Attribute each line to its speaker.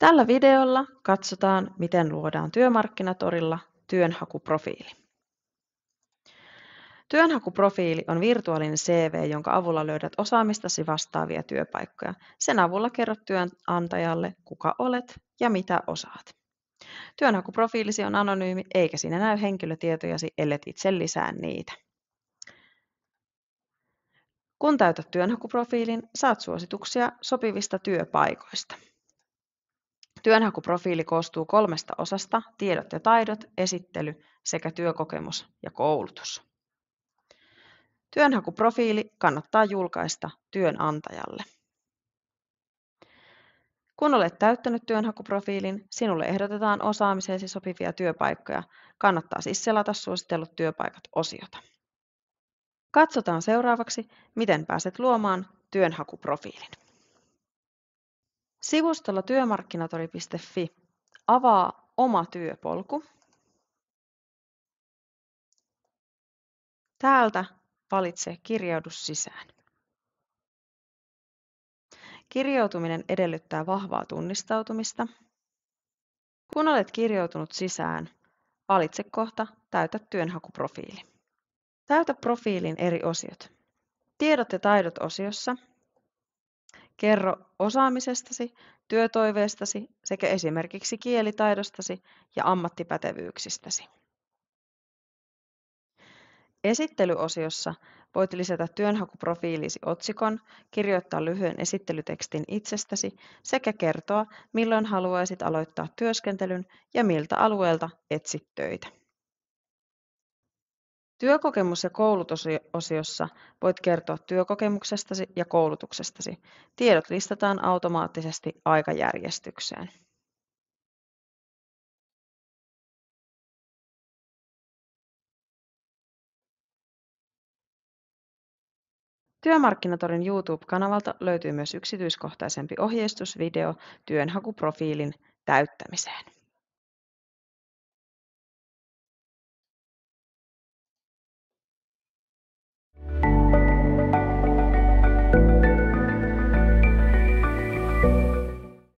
Speaker 1: Tällä videolla katsotaan, miten luodaan Työmarkkinatorilla työnhakuprofiili. Työnhakuprofiili on virtuaalinen CV, jonka avulla löydät osaamistasi vastaavia työpaikkoja. Sen avulla kerrot työnantajalle, kuka olet ja mitä osaat. Työnhakuprofiilisi on anonyymi, eikä siinä näy henkilötietojasi, ellet itse lisää niitä. Kun täytät työnhakuprofiilin, saat suosituksia sopivista työpaikoista. Työnhakuprofiili koostuu 3 osasta: tiedot ja taidot, esittely sekä työkokemus ja koulutus. Työnhakuprofiili kannattaa julkaista työnantajalle. Kun olet täyttänyt työnhakuprofiilin, sinulle ehdotetaan osaamiseesi sopivia työpaikkoja. Kannattaa siis selata suositellut työpaikat -osiota. Katsotaan seuraavaksi, miten pääset luomaan työnhakuprofiilin. Sivustolla työmarkkinatori.fi avaa oma työpolku. Täältä valitse kirjaudu sisään. Kirjautuminen edellyttää vahvaa tunnistautumista. Kun olet kirjautunut sisään, valitse kohta Täytä työnhakuprofiili. Täytä profiilin eri osiot. Tiedot ja taidot -osiossa kerro osaamisestasi, työtoiveestasi sekä esimerkiksi kielitaidostasi ja ammattipätevyyksistäsi. Esittelyosiossa voit lisätä työnhakuprofiilisi otsikon, kirjoittaa lyhyen esittelytekstin itsestäsi sekä kertoa, milloin haluaisit aloittaa työskentelyn ja miltä alueelta etsit töitä. Työkokemus- ja koulutusosiossa voit kertoa työkokemuksestasi ja koulutuksestasi. Tiedot listataan automaattisesti aikajärjestykseen. Työmarkkinatorin YouTube-kanavalta löytyy myös yksityiskohtaisempi ohjeistusvideo työnhakuprofiilin täyttämiseen.